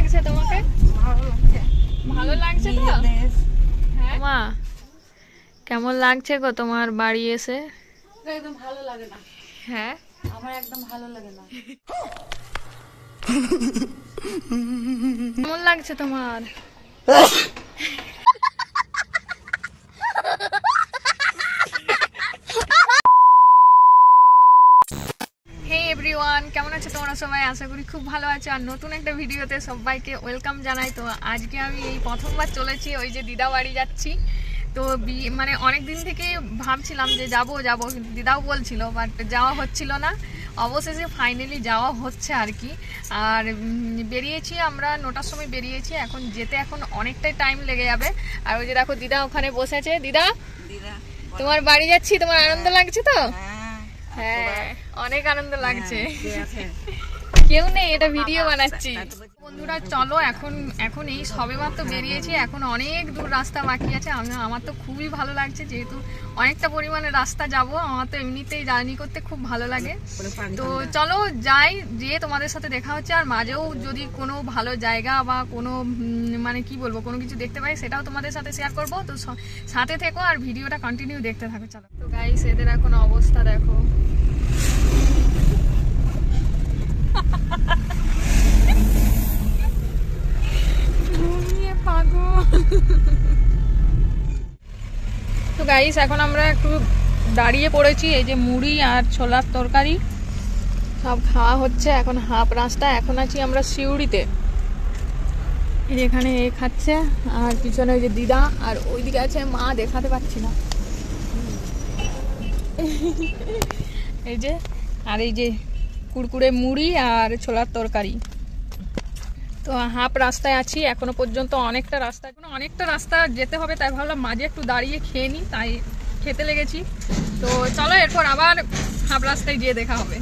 লাগছে তোমাকে? ভালো লাগছে তো? হ্যাঁ মা, কেমন লাগছে গো তোমার বাড়ি এসে? একদম ভালো লাগে না। হ্যাঁ, আমার একদম ভালো লাগে না। কেমন লাগছে তোমার? হে এভরিওয়ান, কেমন আছো তোমরা সবাই? আশা করি খুব ভালো আছো। আর নতুন একটা ভিডিওতে সবাইকে ওয়েলকাম জানাই। তো আজকে আমি এই প্রথমবার চলেছি, ওই যে দিদা বাড়ি যাচ্ছি। তো মানে অনেক দিন থেকে ভাবছিলাম যে যাব কিন্তু দিদাও বলছিল, বাট যাওয়া হচ্ছিল না। অবশেষে ফাইনালি যাওয়া হচ্ছে আর কি। আর বেরিয়েছি আমরা 9টার সময় বেরিয়েছি, এখন যেতে এখন অনেকটাই টাইম লেগে যাবে। আর ওই যে দেখো দিদা ওখানে বসেছে। দিদা, তোমার বাড়ি যাচ্ছি, তোমার আনন্দ লাগছে তো? হ্যাঁ, অনেক আনন্দ লাগছে। কেউ নেই, এটা ভিডিও বানাচ্ছি। বন্ধুরা চলো, এখন এই সবেমাত্র বেরিয়েছি, এখন অনেক দূর রাস্তা বাকি আছে। আমার তো খুবই ভালো লাগছে, যেহেতু অনেকটা পরিমাণে রাস্তা যাব। আমার তো এমনিতেই জার্নি করতে খুব ভালো লাগে। তো চলো যাই, যেয়ে তোমাদের সাথে দেখা হচ্ছে। আর মাঝেও যদি কোনো ভালো জায়গা বা কোনো মানে কি বলবো, কোনো কিছু দেখতে পাই, সেটাও তোমাদের সাথে শেয়ার করবো। তো সাথে থেকো আর ভিডিওটা কন্টিনিউ দেখতে থাকো। চলো। তো গাইস, এদের এখন অবস্থা দেখো। তো গাইস, এখন আমরা একটু দাঁড়িয়ে পড়েছি। এই যে মুড়ি আর ছোলার তরকারি সব খাওয়া হচ্ছে। এখন হাফ রাস্তা, এখন আছি আমরা সিউড়িতে। এখানে এ খাচ্ছে, আর পিছনে ওই যে দিদা, আর ওইদিকে আছে মা, দেখাতে পাচ্ছি না। এই যে, আর এই যে কুড়কুড়ে মুড়ি আর ছোলার তরকারি। তো হাফ রাস্তায় আছি এখনো পর্যন্ত। অনেকটা রাস্তা যেতে হবে, তাই ভাবলাম মাঝে একটু দাঁড়িয়ে খেয়ে নিই, তাই খেতে লেগেছি। তো চলো, এরপর আবার হাফ রাস্তায় গিয়ে দেখা হবে।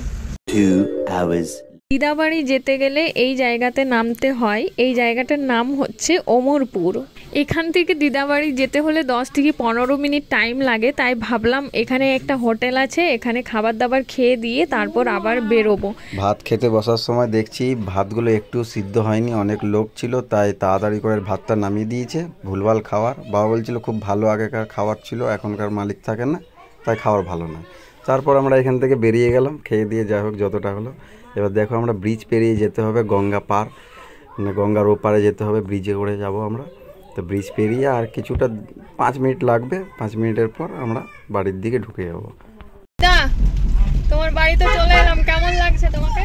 2 hours দিদাবাড়ি যেতে গেলে এই জায়গাতে নামতে হয়। এই জায়গাটার নাম হচ্ছে ওমরপুর। এখান থেকে দিদাবাড়ি যেতে হলে 10 থেকে 15 মিনিট টাইম লাগে। তাই ভাবলাম এখানে একটা হোটেল আছে, এখানে খাবার দাবার খেয়ে দিয়ে তারপর আবার বেরোবো। ভাত খেতে বসার সময় দেখছি ভাতগুলো একটু সিদ্ধ হয়নি, অনেক লোক ছিল তাই তাড়াতাড়ি করে ভাতটা নামিয়ে দিয়েছে। ভুলভাল খাবার, বাবা বলছিল খুব ভালো আগেকার খাবার ছিল, এখনকার মালিক থাকে না, তাই খাবার ভালো না। তারপর আমরা এখান থেকে বেরিয়ে গেলাম, খেয়ে দিয়ে যাই হোক যতটা হলো। এবার দেখো, আমরা ব্রিজ পেরিয়ে যেতে হবে, গঙ্গা পার, মানে গঙ্গার ওপারে যেতে হবে, ব্রিজে করে যাব আমরা। তো ব্রিজ পেরিয়ে আর কিছুটা 5 মিনিট লাগবে, 5 মিনিটের পর আমরা বাড়ির দিকে ঢুকে যাবো। তোমার বাড়িতে চলে এলাম, কেমন লাগছে তোমাকে?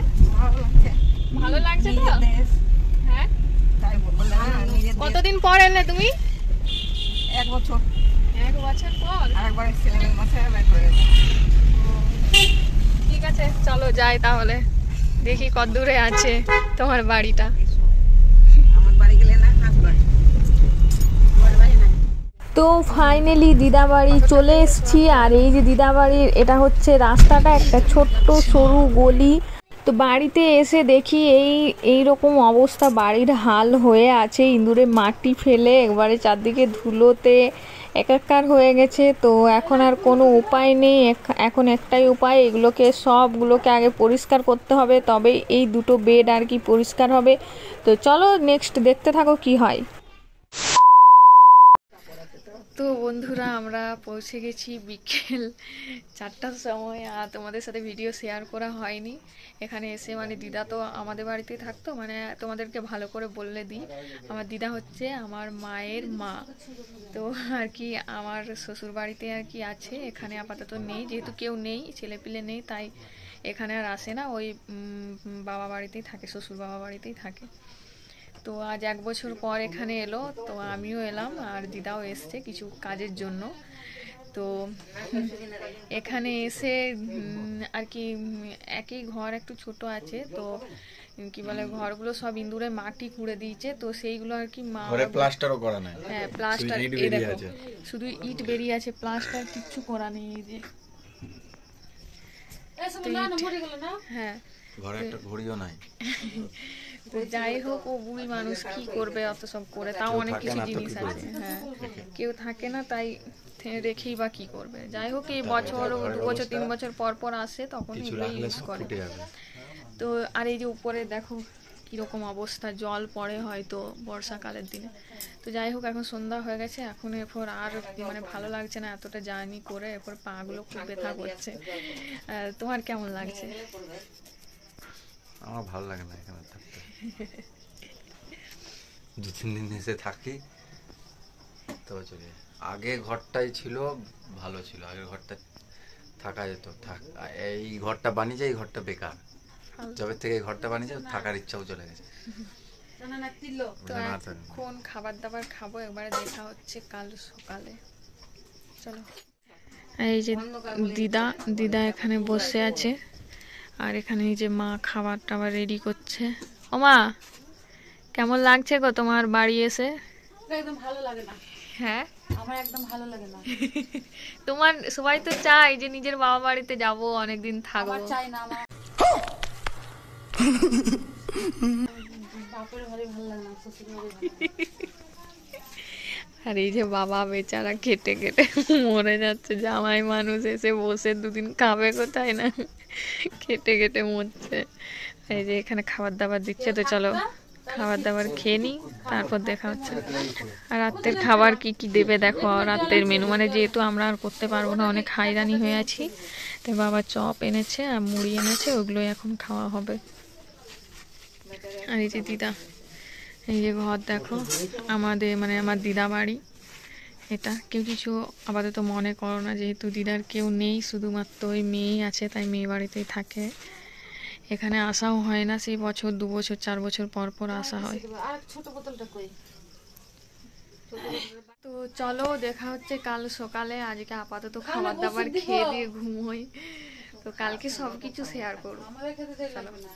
ভালো লাগছে তো? হ্যাঁ, কতদিন পর এলে তুমি? 1 বছর। 1 বছর পর? আরেকবার ছিলেন মাসে। ঠিক আছে, চলো যাই তাহলে, দেখি কত দূরে আছে তোমার বাড়িটা। আমার বাড়ি গেলে না আসবা। তো ফাইনালি দিদাবাড়ি চলে এসেছি। আর এই যে দিদাবাড়ির এটা হচ্ছে রাস্তাটা, একটা ছোট্ট সরু গলি। তো বাড়িতে এসে দেখি এই রকম অবস্থা, বাড়ির হাল হয়ে আছে, ইঁদুরে মাটি ফেলে একবারে চারদিকে ধুলোতে একাকার হয়ে গেছে। তো এখন আর কোনো উপায় নেই, এখন একটাই উপায়, সবগুলোকে আগে পরিষ্কার করতে হবে, তবে এই দুটো বেড আর কি পরিষ্কার হবে। তো চলো নেক্সট দেখতে থাকো কি হয়। তো বন্ধুরা, আমরা পৌঁছে গেছি বিকেল 4টার সময়। আর তোমাদের সাথে ভিডিও শেয়ার করা হয়নি। এখানে এসে মানে দিদা তো আমাদের বাড়িতেই থাকতো, মানে তোমাদেরকে ভালো করে বললে দিই, আমার দিদা হচ্ছে আমার মায়ের মা। তো আর কি আমার শ্বশুর বাড়িতে আর কি আছে, এখানে আপাতত নেই, যেহেতু কেউ নেই, ছেলেপিলে নেই, তাই এখানে আর আসে না। ওই বাবা বাড়িতেই থাকে, শ্বশুর বাবা বাড়িতেই থাকে। তো আজ 1 বছর পর এখানে এলো, তো আমিও এলাম আর দিদাও এসছে কিছু কাজের জন্য। তো এখানে এসে আর কি একই ঘর, একটু ছোট আছে, তো কি বলে ঘরগুলো সব ইঁদুরে মাটি কুড়ে দিয়েছে। তো সেইগুলো আর কি মা প্লাস্টারও করা নাই। হ্যাঁ, প্লাস্টার, এই দেখো শুধু ইট বেরিয়ে আছে, প্লাস্টার কিচ্ছু করা নেই। এই যে হ্যাঁ, ঘরে একটা ঘড়িও নাই। তো যাই হোক, ও বুড়ি মানুষ কি করবে অত সব করে, তাও অনেক কিছু জিনিস আছে। হ্যাঁ, কেউ থাকে না, তাই রেখেই বা কি করবে। যাই হোক, এই বছর 2 বছর 3 বছর পর পর আসে, তখন এগুলো ইউজ করে। তো আর এই যে উপরে দেখো কীরকম অবস্থা, জল পড়ে হয়তো বর্ষাকালের দিনে। তো যাই হোক, এখন সন্ধ্যা হয়ে গেছে, এখন এরপর আর মানে ভালো লাগছে না এতটা জার্নি করে, এরপর পাগুলো খুব ব্যথা করছে। তোমার কেমন লাগছে? আমার ভালো লাগে না এখানে থাকতে। 2-3 দিন এসে থাকি তো চলে। আগে ঘরটাই ছিল ভালো ছিল, আগের ঘরটা থাকা যেত। এই ঘরটা বানিয়েছে, এই ঘরটা বেকার। যবে থেকে এই ঘরটা বানিয়েছে থাকার ইচ্ছাও চলে গেছে। তো এখন খাবার দাবার খাবো, একবারে দেখা হচ্ছে কাল সকালে। চলো। এই যে দিদা এখানে বসে আছে, আর এখানে এই যে মা খাবার টাবার রেডি করছে। ও মা, কেমন লাগছে গো তোমার বাড়ি এসে? একদম ভালো লাগে না। হ্যাঁ, আমার একদম ভালো লাগে না। তোমার সবাই তো চায় যে নিজের বাবা বাড়িতে যাবো, অনেকদিন থাকবো। আমার চাই না, আমার বাপের বাড়ি ভালো লাগে না, শ্বশুর বাড়ি ভালো লাগে। আর এই যে বাবা বেচারা কেটে কেটে মরে যাচ্ছে, জামাই মানুষ এসে বসে 2 দিন খাবে কোথায় না, কেটে কেটে মরছে। এই যে এখানে খাবার দাবার দিচ্ছে, তো চলো খাবার দাবার খেয়ে নিই, তারপর দেখা হচ্ছে। আর রাতের খাবার কি কি দেবে দেখো, রাতের মেনু মানে যেহেতু আমরা আর করতে পারবো না, অনেক হাইরানি হয়ে আছি, তাই বাবা চপ এনেছে আর মুড়ি এনেছে, ওগুলোই এখন খাওয়া হবে। আর এই যে দিদা, এই যে ঘর দেখো, আমাদের মানে আমার দিদা বাড়ি এটা। কেউ কিছু আপাতত মনে করো না, যেহেতু দিদার কেউ নেই, শুধুমাত্র ওই মেয়েই আছে, তাই মেয়ে বাড়িতেই থাকে। এখানে আসাও হয় না, সেই বছর 2 বছর 4 বছর পর পর আসা হয়। আর ছোট বোতলটা কই? তো চলো দেখা হচ্ছে কাল সকালে। আজকে আপাতত খাবার দাবার খেয়ে দিয়ে ঘুমোই, তো কালকে সবকিছু শেয়ার করবো। আমাদের খেতে দেবে না।